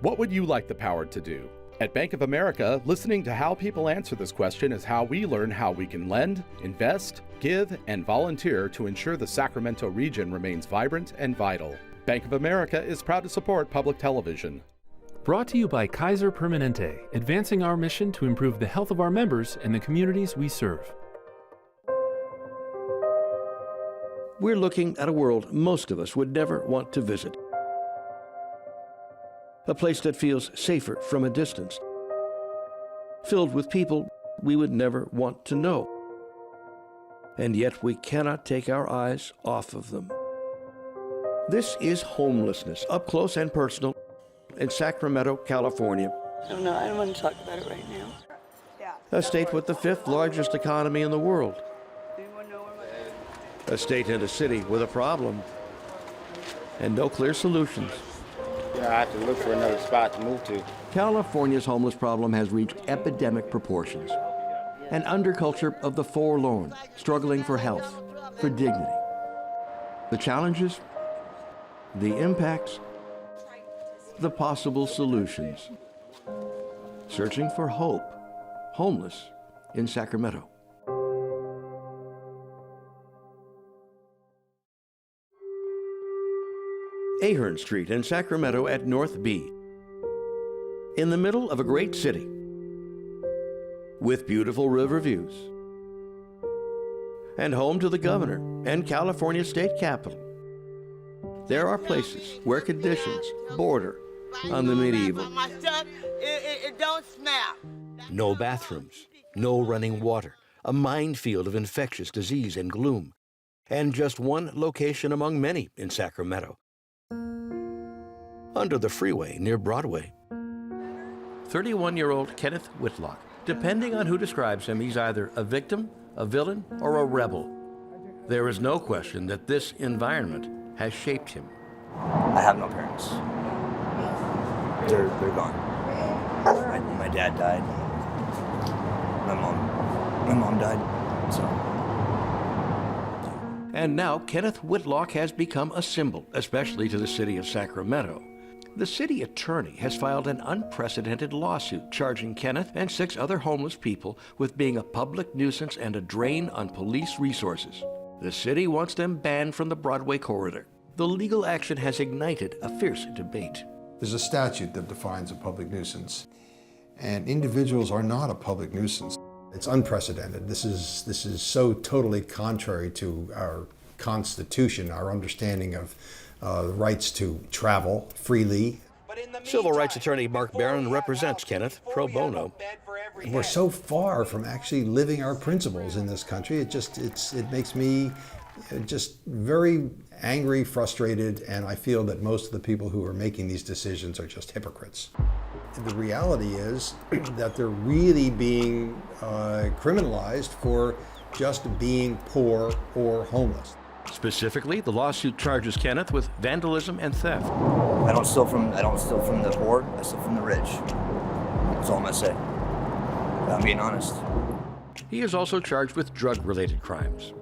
What would you like the power to do? At Bank of America, listening to how people answer this question is how we learn how we can lend, invest, give, and volunteer to ensure the Sacramento region remains vibrant and vital. Bank of America is proud to support public television. Brought to you by Kaiser Permanente, advancing our mission to improve the health of our members and the communities we serve. We're looking at a world most of us would never want to visit. A place that feels safer from a distance, filled with people we would never want to know. And yet we cannot take our eyes off of them. This is homelessness, up close and personal, in Sacramento, California. I don't know, I don't want to talk about it right now. A state with the 5th largest economy in the world. A state and a city with a problem and no clear solutions. I have to look for another spot to move to. California's homeless problem has reached epidemic proportions. An underculture of the forlorn, struggling for health, for dignity. The challenges, the impacts, the possible solutions. Searching for hope, homeless in Sacramento. Ahern Street in Sacramento at North B. In the middle of a great city with beautiful river views and home to the governor and California state capital. There are places where conditions border on the medieval. My stuff, it don't smell. No bathrooms, no running water, a minefield of infectious disease and gloom, and just one location among many in Sacramento. Under the freeway near Broadway. 31-year-old Kenneth Whitlock. Depending on who describes him, he's either a victim, a villain, or a rebel. There is no question that this environment has shaped him. I have no parents. They're gone. My dad died. My mom died. So. And now Kenneth Whitlock has become a symbol, especially to the city of Sacramento. The city attorney has filed an unprecedented lawsuit charging Kenneth and 6 other homeless people with being a public nuisance and a drain on police resources. The city wants them banned from the Broadway corridor. The legal action has ignited a fierce debate. There's a statute that defines a public nuisance, and individuals are not a public nuisance. It's unprecedented. This is so totally contrary to our Constitution, our understanding of the rights to travel freely. Civil rights attorney Mark Barron represents Kenneth pro bono. We're so far from actually living our principles in this country. It makes me just very angry, frustrated, and I feel that most of the people who are making these decisions are just hypocrites. The reality is that they're really being criminalized for just being poor or homeless. Specifically, the lawsuit charges Kenneth with vandalism and theft. I don't steal from the poor, I steal from the rich. That's all I'm gonna say. I'm being honest. He is also charged with drug-related crimes.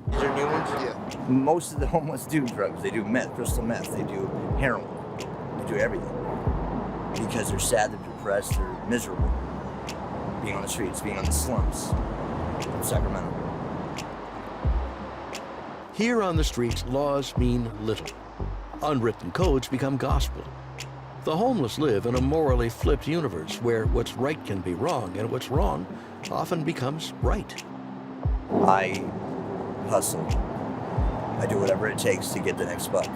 These are new ones? Yeah. Most of the homeless do drugs. They do meth, crystal meth, they do heroin, they do everything. Because they're sad, they're depressed, they're miserable. Being on the streets, being on the slums of Sacramento. Here on the streets, laws mean little. Unwritten codes become gospel. The homeless live in a morally flipped universe where what's right can be wrong and what's wrong often becomes right. I hustle. I do whatever it takes to get the next buck.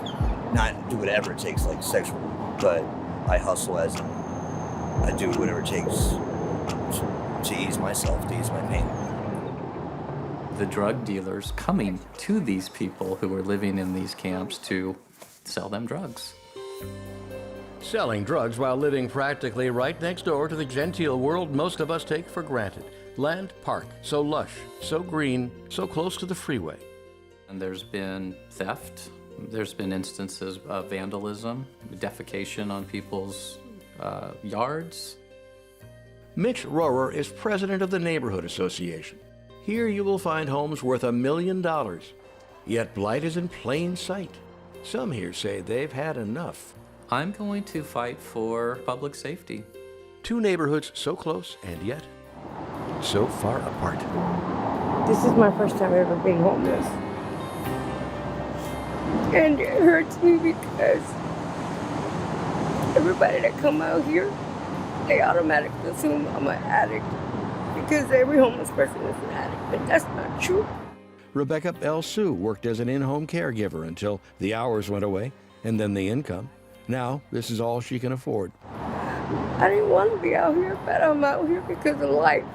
Not do whatever it takes like sexual, but I hustle as in I do whatever it takes to ease myself, to ease my pain. The drug dealers coming to these people who are living in these camps to sell them drugs. Selling drugs while living practically right next door to the genteel world most of us take for granted. Land Park, so lush, so green, so close to the freeway. And there's been theft, there's been instances of vandalism, defecation on people's yards. Mitch Rohrer is president of the Neighborhood Association. Here you will find homes worth $1 million, yet blight is in plain sight. Some here say they've had enough. I'm going to fight for public safety. Two neighborhoods so close and yet so far apart. This is my first time ever being homeless. And it hurts me because everybody that come out here, they automatically assume I'm an addict because every homeless person is an addict, but that's not true. Rebecca L. Sue worked as an in-home caregiver until the hours went away and then the income. Now, this is all she can afford. I didn't want to be out here, but I'm out here because of life.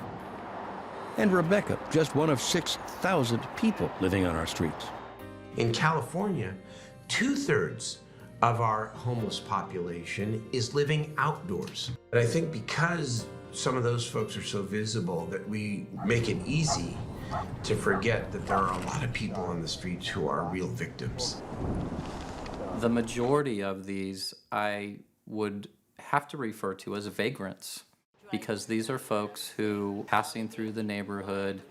And Rebecca, just one of 6,000 people living on our streets. In California, 2/3 of our homeless population is living outdoors. And I think because some of those folks are so visible that we make it easy to forget that there are a lot of people on the streets who are real victims. The majority of these I would have to refer to as vagrants, because these are folks who passing through the neighborhood,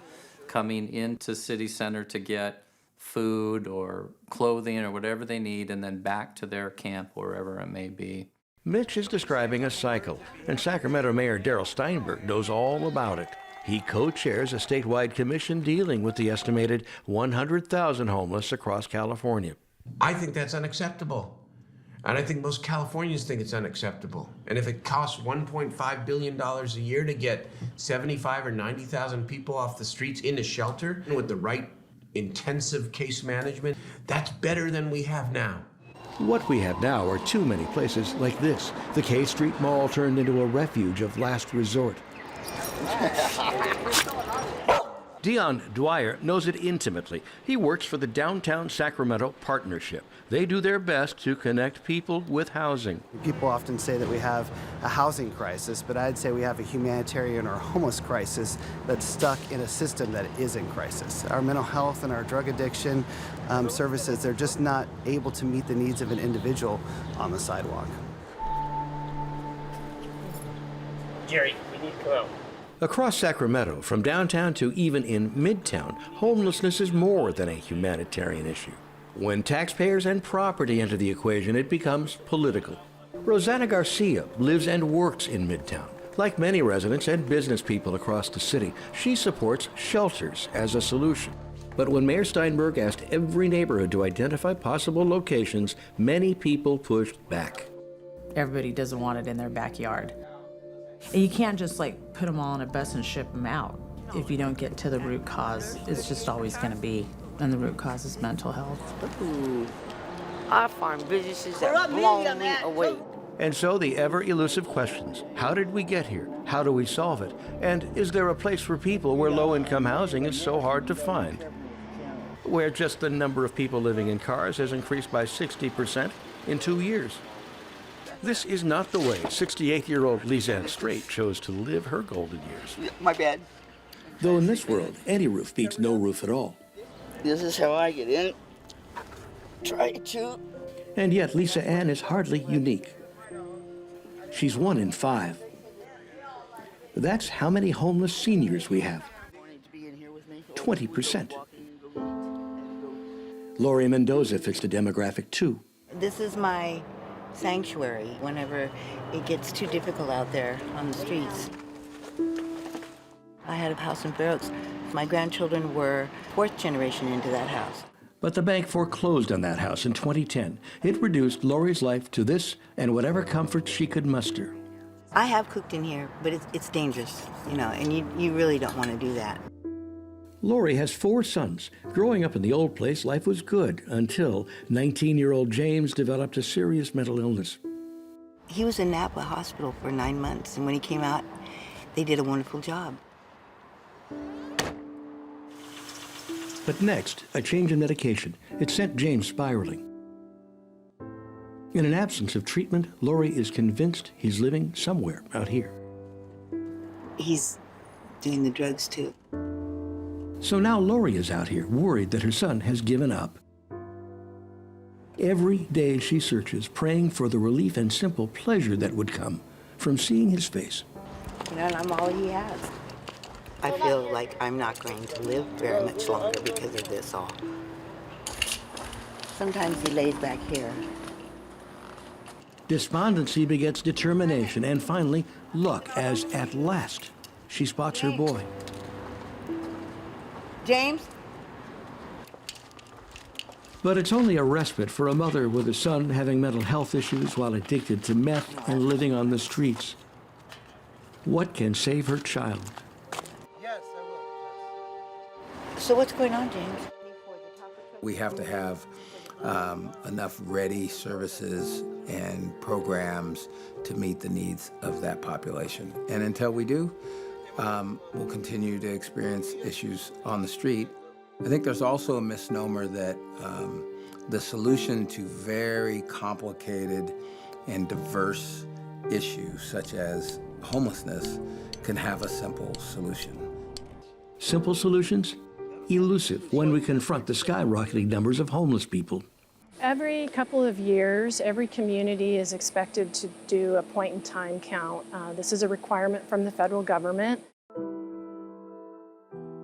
coming into city center to get food or clothing or whatever they need, and then back to their camp, wherever it may be. Mitch is describing a cycle, and Sacramento Mayor Darrell Steinberg knows all about it. He co-chairs a statewide commission dealing with the estimated 100,000 homeless across California. I think that's unacceptable. And I think most Californians think it's unacceptable. And if it costs $1.5 billion a year to get 75 or 90,000 people off the streets into shelter with the right intensive case management, that's better than we have now. What we have now are too many places like this. The K Street Mall turned into a refuge of last resort. Dion Dwyer knows it intimately. He works for the Downtown Sacramento Partnership. They do their best to connect people with housing. People often say that we have a housing crisis, but I'd say we have a humanitarian or homeless crisis that's stuck in a system that is in crisis. Our mental health and our drug addiction services, they're just not able to meet the needs of an individual on the sidewalk. Jerry, we need to come out. Across Sacramento, from downtown to even in Midtown, homelessness is more than a humanitarian issue. When taxpayers and property enter the equation, it becomes political. Rosanna Garcia lives and works in Midtown. Like many residents and business people across the city, she supports shelters as a solution. But when Mayor Steinberg asked every neighborhood to identify possible locations, many people pushed back. Everybody doesn't want it in their backyard. And you can't just put them all on a bus and ship them out. If you don't get to the root cause, it's just always going to be. And the root cause is mental health. Ooh, I find businesses that blow me away. And so the ever-elusive questions. How did we get here? How do we solve it? And is there a place for people where low-income housing is so hard to find? Where just the number of people living in cars has increased by 60% in 2 years. This is not the way 68-year-old Lizanne Strait chose to live her golden years. My bad. Though in this world, any roof beats no roof at all. This is how I get in. Try to. And yet Lisa Ann is hardly unique. She's 1 in 5. That's how many homeless seniors we have. 20%. Lori Mendoza fits the demographic too. This is my sanctuary whenever it gets too difficult out there on the streets. I had a house in Fair Oaks. My grandchildren were 4th generation into that house. But the bank foreclosed on that house in 2010. It reduced Lori's life to this and whatever comforts she could muster. I have cooked in here, but it's dangerous, and you really don't want to do that. Lori has 4 sons. Growing up in the old place, life was good until 19-year-old James developed a serious mental illness. He was in Napa Hospital for 9 months, and when he came out, they did a wonderful job. But next, a change in medication. It sent James spiraling. In an absence of treatment, Lori is convinced he's living somewhere out here. He's doing the drugs, too. So now Lori is out here, worried that her son has given up. Every day she searches, praying for the relief and simple pleasure that would come from seeing his face. And I'm all he has. I feel like I'm not going to live very much longer because of this all. Sometimes he lays back here. Despondency begets determination and finally luck as at last she spots her boy. James? But it's only a respite for a mother with a son having mental health issues while addicted to meth and living on the streets. What can save her child? So what's going on, James? We have to have enough ready services and programs to meet the needs of that population. And until we do, we'll continue to experience issues on the street. I think there's also a misnomer that the solution to very complicated and diverse issues, such as homelessness, can have a simple solution. Simple solutions? Elusive when we confront the skyrocketing numbers of homeless people. Every couple of years, every community is expected to do a point-in-time count. This is a requirement from the federal government.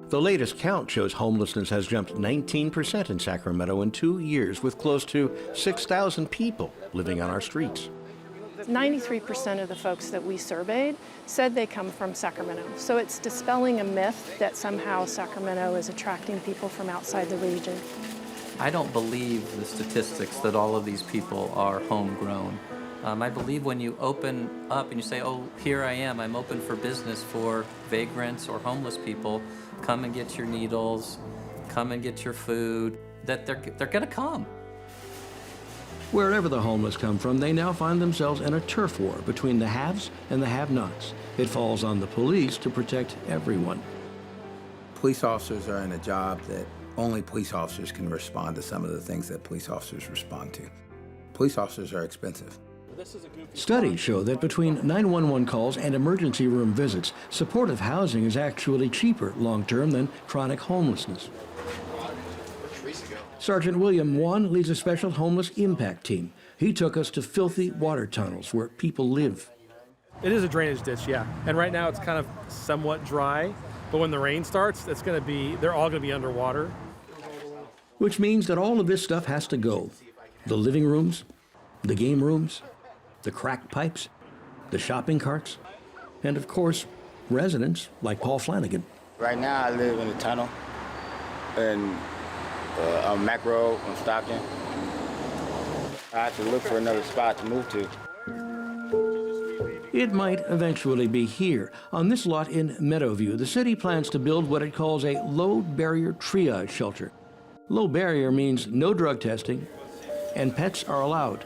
The latest count shows homelessness has jumped 19% in Sacramento in 2 years, with close to 6,000 people living on our streets. 93% of the folks that we surveyed said they come from Sacramento. So it's dispelling a myth that somehow Sacramento is attracting people from outside the region. I don't believe the statistics that all of these people are homegrown. I believe when you open up and you say, oh, here I am, I'm open for business for vagrants or homeless people, come and get your needles, come and get your food, that they're gonna come. Wherever the homeless come from, they now find themselves in a turf war between the haves and the have-nots. It falls on the police to protect everyone. Police officers are in a job that only police officers can respond to some of the things that police officers respond to. Police officers are expensive. Studies show that between 911 calls and emergency room visits, supportive housing is actually cheaper long-term than chronic homelessness. Sergeant William Wan leads a special homeless impact team. He took us to filthy water tunnels where people live. It is a drainage ditch, yeah. And right now it's kind of somewhat dry, but when the rain starts, they're all gonna be underwater. Which means that all of this stuff has to go. The living rooms, the game rooms, the crack pipes, the shopping carts, and of course, residents like Paul Flanagan. Right now I live in a tunnel and on Macro on Stockton. I have to look for another spot to move to. It might eventually be here. On this lot in Meadowview, the city plans to build what it calls a low-barrier triage shelter. Low barrier means no drug testing, and pets are allowed.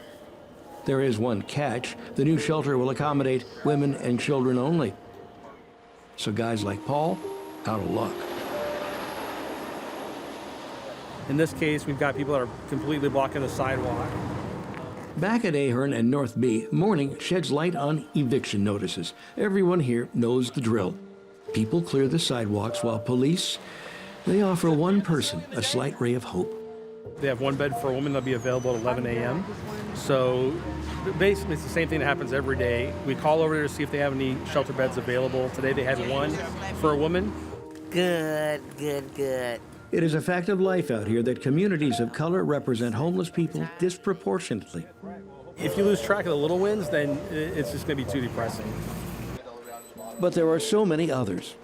There is one catch. The new shelter will accommodate women and children only. So guys like Paul, out of luck. In this case, we've got people that are completely blocking the sidewalk. Back at Ahern and North B, morning sheds light on eviction notices. Everyone here knows the drill. People clear the sidewalks while police, they offer one person a slight ray of hope. They have one bed for a woman that'll be available at 11 a.m. So basically it's the same thing that happens every day. We call over there to see if they have any shelter beds available. Today they had one for a woman. Good, good, good. It is a fact of life out here that communities of color represent homeless people disproportionately. If you lose track of the little wins, then it's just going to be too depressing. But there are so many others.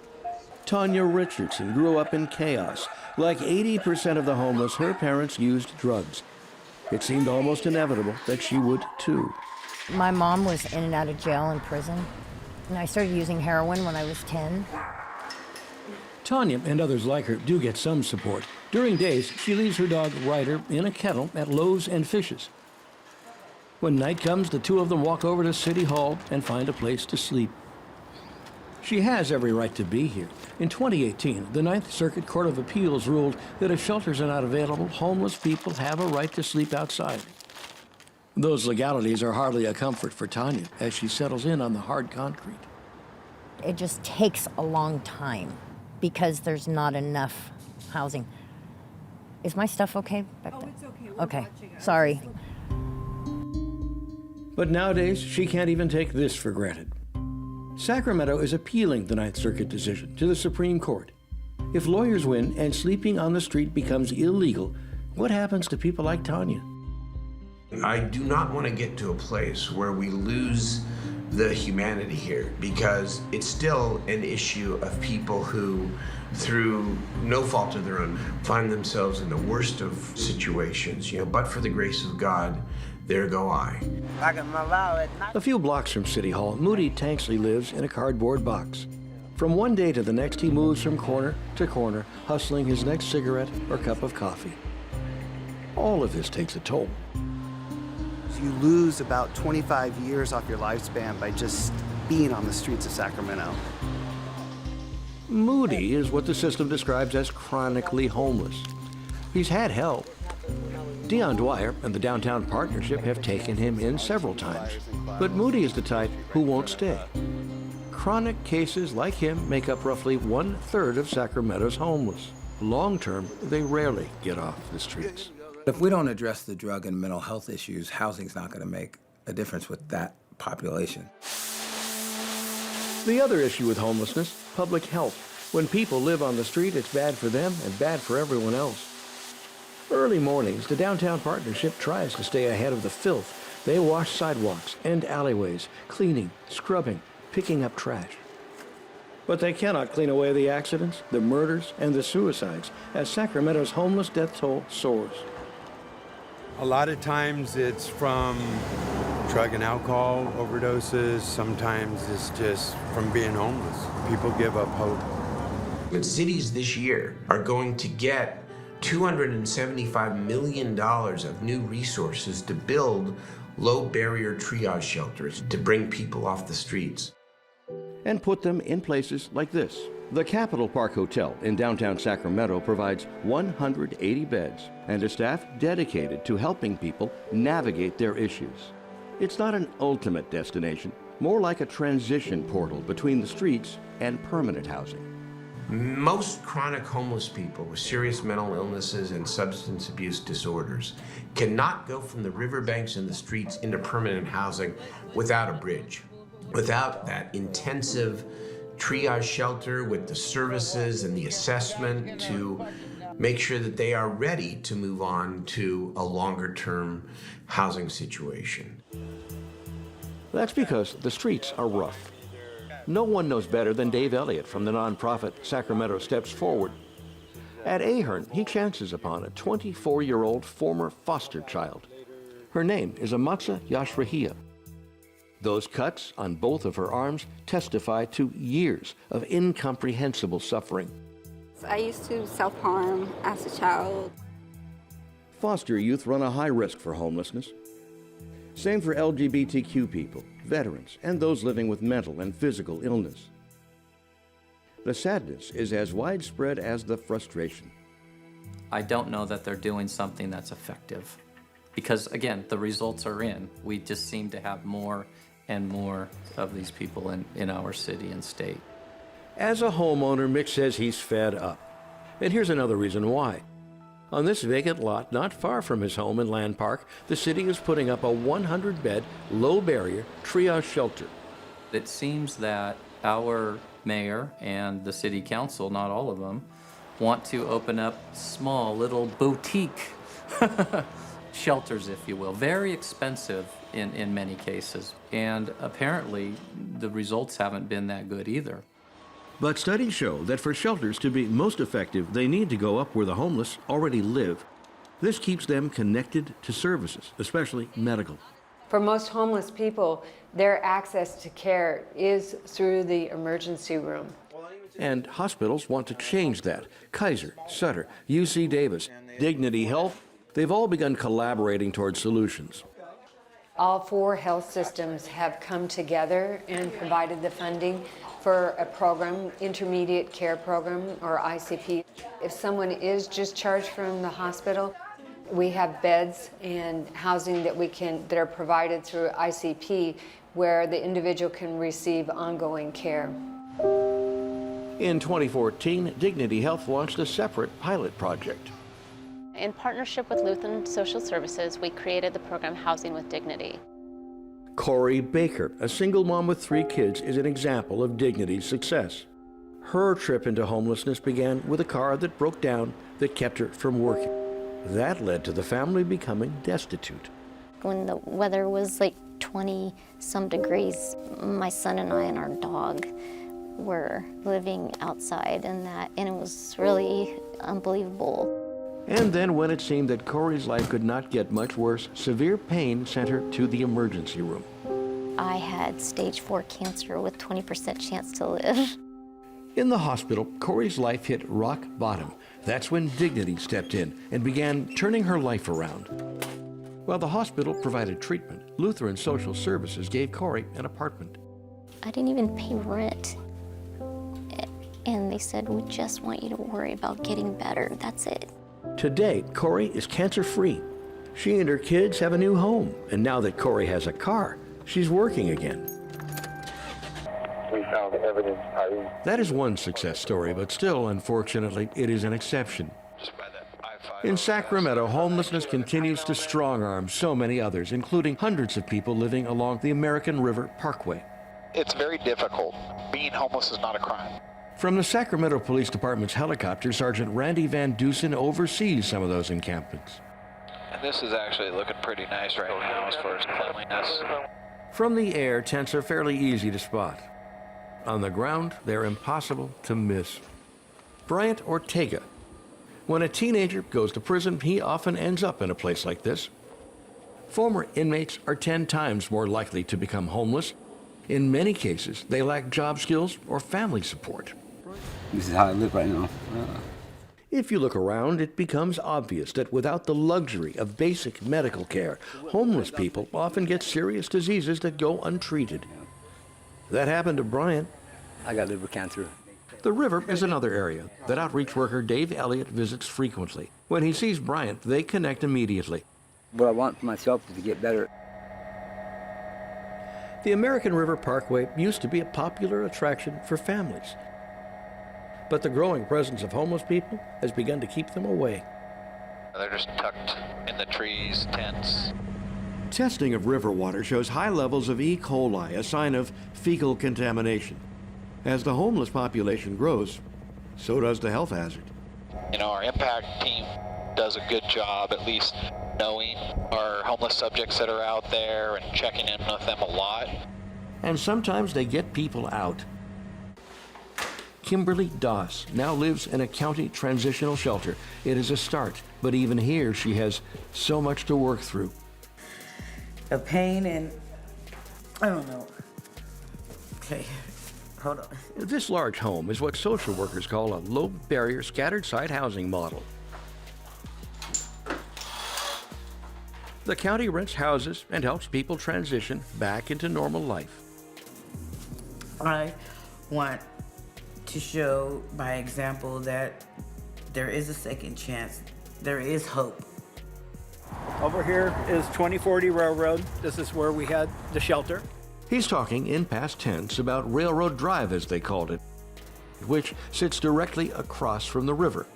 Tanya Richardson grew up in chaos. Like 80% of the homeless, her parents used drugs. It seemed almost inevitable that she would too. My mom was in and out of jail and prison, and I started using heroin when I was 10. Tanya and others like her do get some support. During days, she leaves her dog Ryder in a kennel at Loaves and Fishes. When night comes, the two of them walk over to City Hall and find a place to sleep. She has every right to be here. In 2018, the Ninth Circuit Court of Appeals ruled that if shelters are not available, homeless people have a right to sleep outside. Those legalities are hardly a comfort for Tanya as she settles in on the hard concrete. It just takes a long time because there's not enough housing. Is my stuff okay back there? It's okay. Okay, sorry. But nowadays, she can't even take this for granted. Sacramento is appealing the Ninth Circuit decision to the Supreme Court. If lawyers win and sleeping on the street becomes illegal, what happens to people like Tanya? I do not want to get to a place where we lose the humanity here, because it's still an issue of people who, through no fault of their own, find themselves in the worst of situations. But for the grace of God, there go I. A few blocks from City Hall, Moody Tanksley lives in a cardboard box. From one day to the next, he moves from corner to corner, hustling his next cigarette or cup of coffee. All of this takes a toll. You lose about 25 years off your lifespan by just being on the streets of Sacramento. Moody is what the system describes as chronically homeless. He's had help. Dion Dwyer and the Downtown Partnership have taken him in several times, but Moody is the type who won't stay. Chronic cases like him make up roughly 1/3 of Sacramento's homeless. Long term, they rarely get off the streets. If we don't address the drug and mental health issues, housing's not going to make a difference with that population. The other issue with homelessness, public health. When people live on the street, it's bad for them and bad for everyone else. Early mornings, the Downtown Partnership tries to stay ahead of the filth. They wash sidewalks and alleyways, cleaning, scrubbing, picking up trash. But they cannot clean away the accidents, the murders, and the suicides as Sacramento's homeless death toll soars. A lot of times it's from drug and alcohol overdoses. Sometimes it's just from being homeless. People give up hope. But cities this year are going to get $275 million of new resources to build low-barrier triage shelters to bring people off the streets. And put them in places like this. The Capitol Park Hotel in downtown Sacramento provides 180 beds and a staff dedicated to helping people navigate their issues. It's not an ultimate destination, more like a transition portal between the streets and permanent housing. Most chronic homeless people with serious mental illnesses and substance abuse disorders cannot go from the riverbanks and the streets into permanent housing without a bridge, without that intensive triage shelter with the services and the assessment to make sure that they are ready to move on to a longer-term housing situation. That's because the streets are rough. No one knows better than Dave Elliott from the nonprofit Sacramento Steps Forward. At Ahern, he chances upon a 24-year-old former foster child. Her name is Amatsa Yashrahia. Those cuts on both of her arms testify to years of incomprehensible suffering. I used to self-harm as a child. Foster youth run a high risk for homelessness. Same for LGBTQ people, veterans, and those living with mental and physical illness. The sadness is as widespread as the frustration. I don't know that they're doing something that's effective. Because again, the results are in. We just seem to have more and more of these people in our city and state. As a homeowner, Mick says he's fed up. And here's another reason why. On this vacant lot not far from his home in Land Park, the city is putting up a 100-bed, low-barrier triage shelter. It seems that our mayor and the city council, not all of them, want to open up small little boutique shelters, if you will. Very expensive in many cases. And apparently the results haven't been that good either. But studies show that for shelters to be most effective, they need to go up where the homeless already live. This keeps them connected to services, especially medical. For most homeless people, their access to care is through the emergency room. And hospitals want to change that. Kaiser, Sutter, UC Davis, Dignity Health, they've all begun collaborating towards solutions. All four health systems have come together and provided the funding for a program, intermediate care program, or ICP. If someone is discharged from the hospital, we have beds and housing that are provided through ICP where the individual can receive ongoing care. In 2014, Dignity Health launched a separate pilot project. In partnership with Lutheran Social Services, we created the program Housing with Dignity. Corey Baker, a single mom with 3 kids, is an example of Dignity's success. Her trip into homelessness began with a car that broke down that kept her from working. That led to the family becoming destitute. When the weather was like 20 some degrees, my son and I and our dog were living outside and it was really unbelievable. And then when it seemed that Corey's life could not get much worse, severe pain sent her to the emergency room. I had stage 4 cancer with 20% chance to live. In the hospital, Corey's life hit rock bottom. That's when Dignity stepped in and began turning her life around. While the hospital provided treatment, Lutheran Social Services gave Corey an apartment. I didn't even pay rent. And they said, we just want you to worry about getting better. That's it. Today, Corey is cancer-free. She and her kids have a new home, and now that Corey has a car, she's working again. We found evidence. That is one success story, but still, unfortunately, it is an exception. In Sacramento, homelessness continues to strong-arm so many others, including hundreds of people living along the American River Parkway. It's very difficult. Being homeless is not a crime. From the Sacramento Police Department's helicopter, Sergeant Randy Van Dusen oversees some of those encampments. And this is actually looking pretty nice right now as far as cleanliness. From the air, tents are fairly easy to spot. On the ground, they're impossible to miss. Bryant Ortega. When a teenager goes to prison, he often ends up in a place like this. Former inmates are 10 times more likely to become homeless. In many cases, they lack job skills or family support. This is how I live right now. If you look around, it becomes obvious that without the luxury of basic medical care, homeless people often get serious diseases that go untreated. That happened to Bryant. I got liver cancer. The river is another area that outreach worker Dave Elliott visits frequently. When he sees Bryant, they connect immediately. What I want for myself is to get better. The American River Parkway used to be a popular attraction for families. But the growing presence of homeless people has begun to keep them away. They're just tucked in the trees, tents. Testing of river water shows high levels of E. coli, a sign of fecal contamination. As the homeless population grows, so does the health hazard. You know, our impact team does a good job at least knowing our homeless subjects that are out there and checking in with them a lot. And sometimes they get people out. Kimberly Doss now lives in a county transitional shelter. It is a start, but even here she has so much to work through. A pain and I don't know. Okay, hold on. This large home is what social workers call a low-barrier scattered site housing model. The county rents houses and helps people transition back into normal life. I want to show by example that there is a second chance. There is hope. Over here is 2040 Railroad. This is where we had the shelter. He's talking in past tense about Railroad Drive, as they called it, which sits directly across from the river.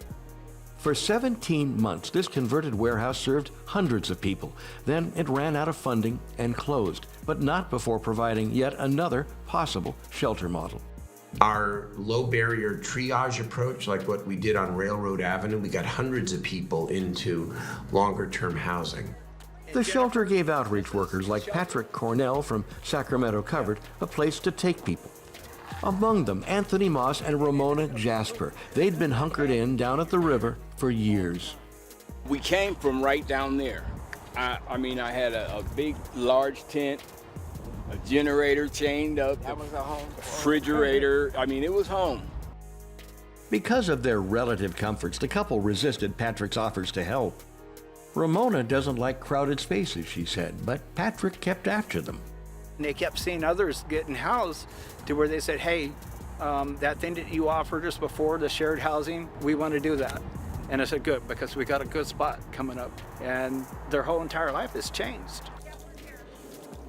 For 17 months, this converted warehouse served hundreds of people. Then it ran out of funding and closed, but not before providing yet another possible shelter model. Our low barrier triage approach, like what we did on Railroad Avenue, we got hundreds of people into longer term housing. The shelter gave outreach workers like Patrick Cornell from Sacramento Covered a place to take people. Among them, Anthony Moss and Ramona Jasper. They'd been hunkered in down at the river for years. We came from right down there. I mean, I had a big, large tent, a generator chained up, that was a home. Refrigerator. I mean, it was home. Because of their relative comforts, the couple resisted Patrick's offers to help. Ramona doesn't like crowded spaces, she said, but Patrick kept after them. And they kept seeing others getting housed to where they said, hey, that thing that you offered us before, the shared housing, we want to do that. And I said, good, because we got a good spot coming up. And their whole entire life has changed.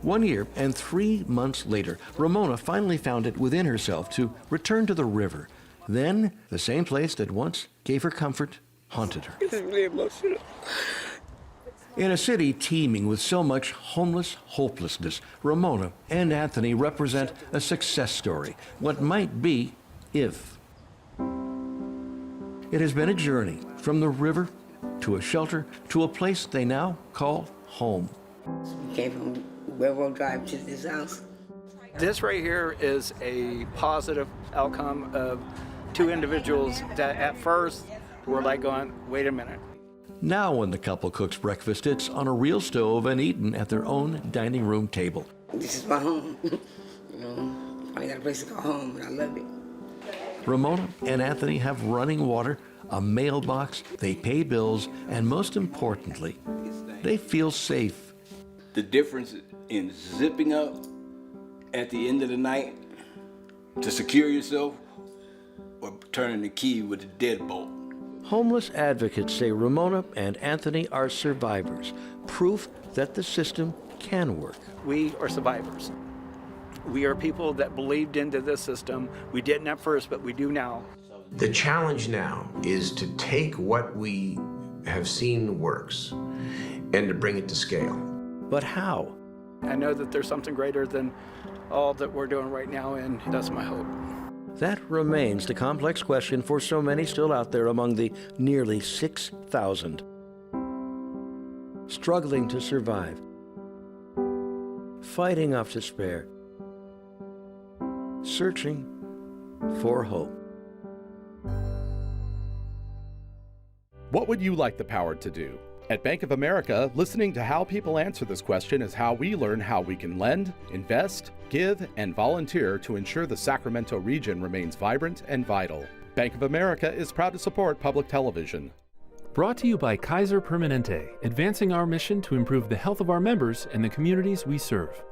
1 year and 3 months later, Ramona finally found it within herself to return to the river. Then, the same place that once gave her comfort haunted her. This is really emotional. In a city teeming with so much homeless hopelessness, Ramona and Anthony represent a success story. What might be if. It has been a journey from the river to a shelter to a place they now call home. We came from Railroad Drive to this house. This right here is a positive outcome of two individuals that at first were like going, wait a minute. Now when the couple cooks breakfast, it's on a real stove and eaten at their own dining room table. This is my home. I got a place to go home, and I love it. Ramona and Anthony have running water, a mailbox, they pay bills, and most importantly, they feel safe. The difference in zipping up at the end of the night to secure yourself or turning the key with a deadbolt. Homeless advocates say Ramona and Anthony are survivors, proof that the system can work. We are survivors. We are people that believed into this system. We didn't at first, but we do now. The challenge now is to take what we have seen works and to bring it to scale. But how? I know that there's something greater than all that we're doing right now, and that's my hope. That remains the complex question for so many still out there among the nearly 6,000. Struggling to survive, fighting off despair, searching for hope. What would you like the power to do? At Bank of America, listening to how people answer this question is how we learn how we can lend, invest, give, and volunteer to ensure the Sacramento region remains vibrant and vital. Bank of America is proud to support public television. Brought to you by Kaiser Permanente, advancing our mission to improve the health of our members and the communities we serve.